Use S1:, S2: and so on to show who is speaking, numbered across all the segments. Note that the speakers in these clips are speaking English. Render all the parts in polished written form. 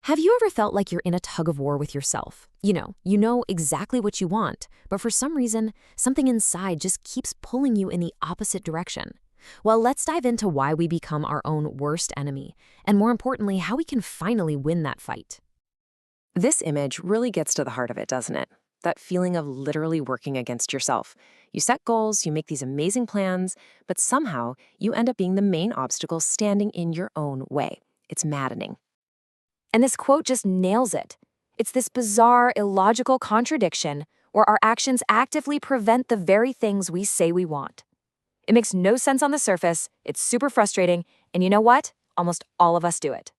S1: Have you ever felt like you're in a tug of war with yourself? You know exactly what you want, but for some reason, something inside just keeps pulling you in the opposite direction. Well, let's dive into why we become our own worst enemy, and more importantly, how we can finally win that fight.
S2: This image really gets to the heart of it, doesn't it? That feeling of literally working against yourself. You set goals, you make these amazing plans, but somehow you end up being the main obstacle standing in your own way. It's maddening.
S1: And this quote just nails it. It's this bizarre, illogical contradiction where our actions actively prevent the very things we say we want. It makes no sense on the surface, it's super frustrating, and you know what? Almost all of us do it.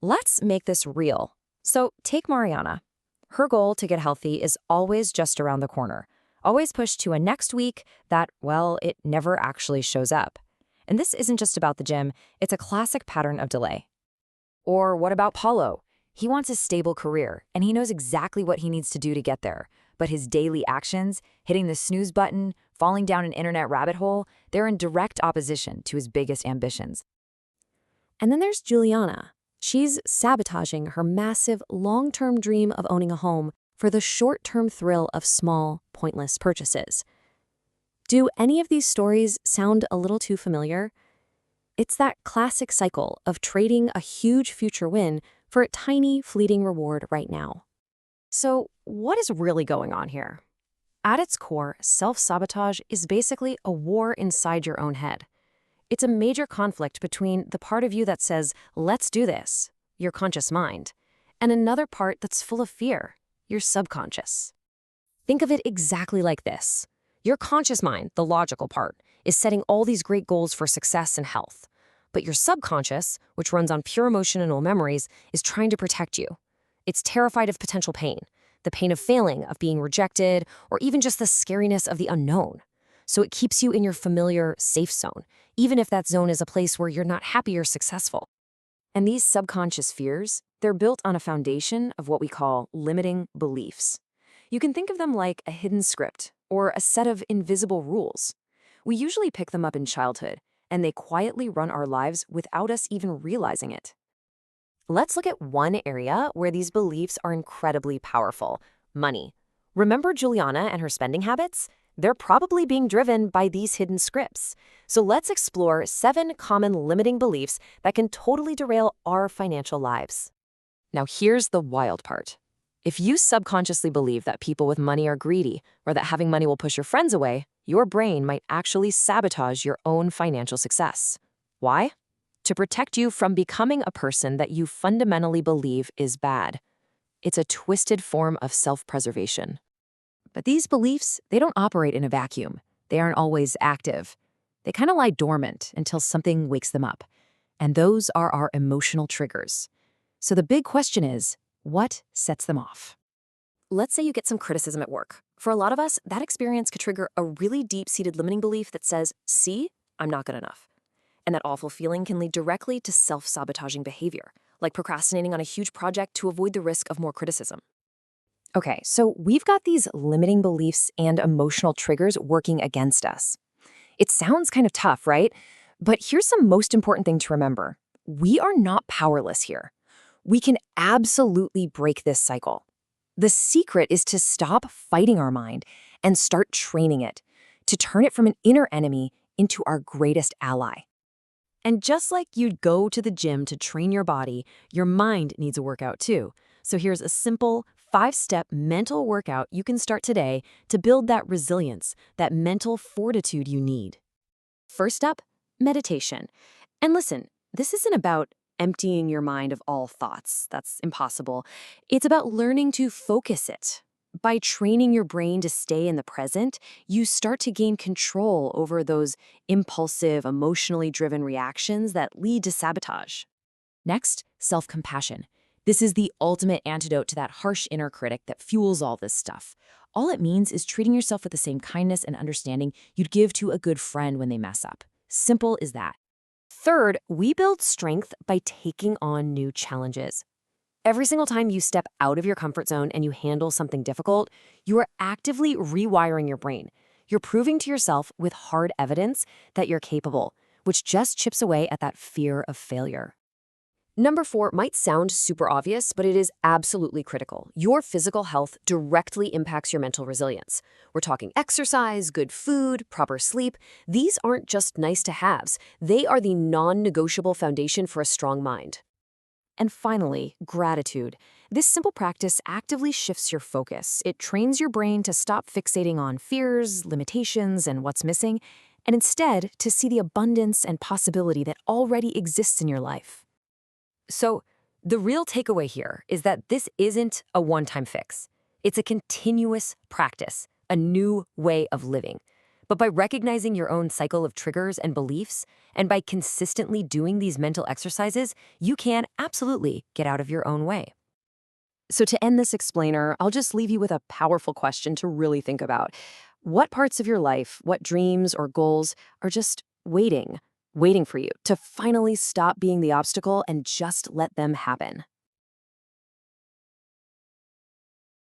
S1: Let's make this real. So take Mariana. Her goal to get healthy is always just around the corner, always pushed to a next week that, well, it never actually shows up. And this isn't just about the gym, it's a classic pattern of delay. Or what about Paulo? He wants a stable career, and he knows exactly what he needs to do to get there. But his daily actions, hitting the snooze button, falling down an internet rabbit hole, they're in direct opposition to his biggest ambitions. And then there's Juliana. She's sabotaging her massive, long-term dream of owning a home for the short-term thrill of small, pointless purchases. Do any of these stories sound a little too familiar? It's that classic cycle of trading a huge future win for a tiny, fleeting reward right now. So, what is really going on here? At its core, self-sabotage is basically a war inside your own head. It's a major conflict between the part of you that says, let's do this, your conscious mind, and another part that's full of fear, your subconscious. Think of it exactly like this. Your conscious mind, the logical part, is setting all these great goals for success and health. But your subconscious, which runs on pure emotional memories, is trying to protect you. It's terrified of potential pain, the pain of failing, of being rejected, or even just the scariness of the unknown. So it keeps you in your familiar, safe zone, even if that zone is a place where you're not happy or successful. And these subconscious fears, they're built on a foundation of what we call limiting beliefs. You can think of them like a hidden script or a set of invisible rules. We usually pick them up in childhood, and they quietly run our lives without us even realizing it. Let's look at one area where these beliefs are incredibly powerful: money. Remember Juliana and her spending habits? They're probably being driven by these hidden scripts. So let's explore 7 common limiting beliefs that can totally derail our financial lives. Now here's the wild part. If you subconsciously believe that people with money are greedy or that having money will push your friends away, your brain might actually sabotage your own financial success. Why? To protect you from becoming a person that you fundamentally believe is bad. It's a twisted form of self-preservation. But these beliefs, they don't operate in a vacuum. They aren't always active. They kind of lie dormant until something wakes them up. And those are our emotional triggers. So the big question is, what sets them off? Let's say you get some criticism at work. For a lot of us, that experience could trigger a really deep-seated limiting belief that says, see, I'm not good enough. And that awful feeling can lead directly to self-sabotaging behavior, like procrastinating on a huge project to avoid the risk of more criticism. Okay, so we've got these limiting beliefs and emotional triggers working against us. It sounds kind of tough, right? But here's the most important thing to remember. We are not powerless here. We can absolutely break this cycle. The secret is to stop fighting our mind and start training it, to turn it from an inner enemy into our greatest ally. And just like you'd go to the gym to train your body, your mind needs a workout too. So here's a simple 5-step mental workout you can start today to build that resilience, that mental fortitude you need. First up, meditation. And listen, this isn't about emptying your mind of all thoughts. That's impossible. It's about learning to focus it. By training your brain to stay in the present, you start to gain control over those impulsive, emotionally driven reactions that lead to sabotage. Next, self-compassion. This is the ultimate antidote to that harsh inner critic that fuels all this stuff. All it means is treating yourself with the same kindness and understanding you'd give to a good friend when they mess up. Simple as that. Third, we build strength by taking on new challenges. Every single time you step out of your comfort zone and you handle something difficult, you are actively rewiring your brain. You're proving to yourself with hard evidence that you're capable, which just chips away at that fear of failure.
S3: Number 4 might sound super obvious, but it is absolutely critical. Your physical health directly impacts your mental resilience. We're talking exercise, good food, proper sleep. These aren't just nice to haves, they are the non negotiable foundation for a strong mind.
S1: And finally, gratitude. This simple practice actively shifts your focus. It trains your brain to stop fixating on fears, limitations, and what's missing, and instead to see the abundance and possibility that already exists in your life. So, the real takeaway here is that this isn't a one-time fix. It's a continuous practice, a new way of living. But by recognizing your own cycle of triggers and beliefs, and by consistently doing these mental exercises, you can absolutely get out of your own way.
S2: So, to end this explainer, I'll just leave you with a powerful question to really think about. What parts of your life, what dreams or goals are just waiting for you to finally stop being the obstacle and just let them happen?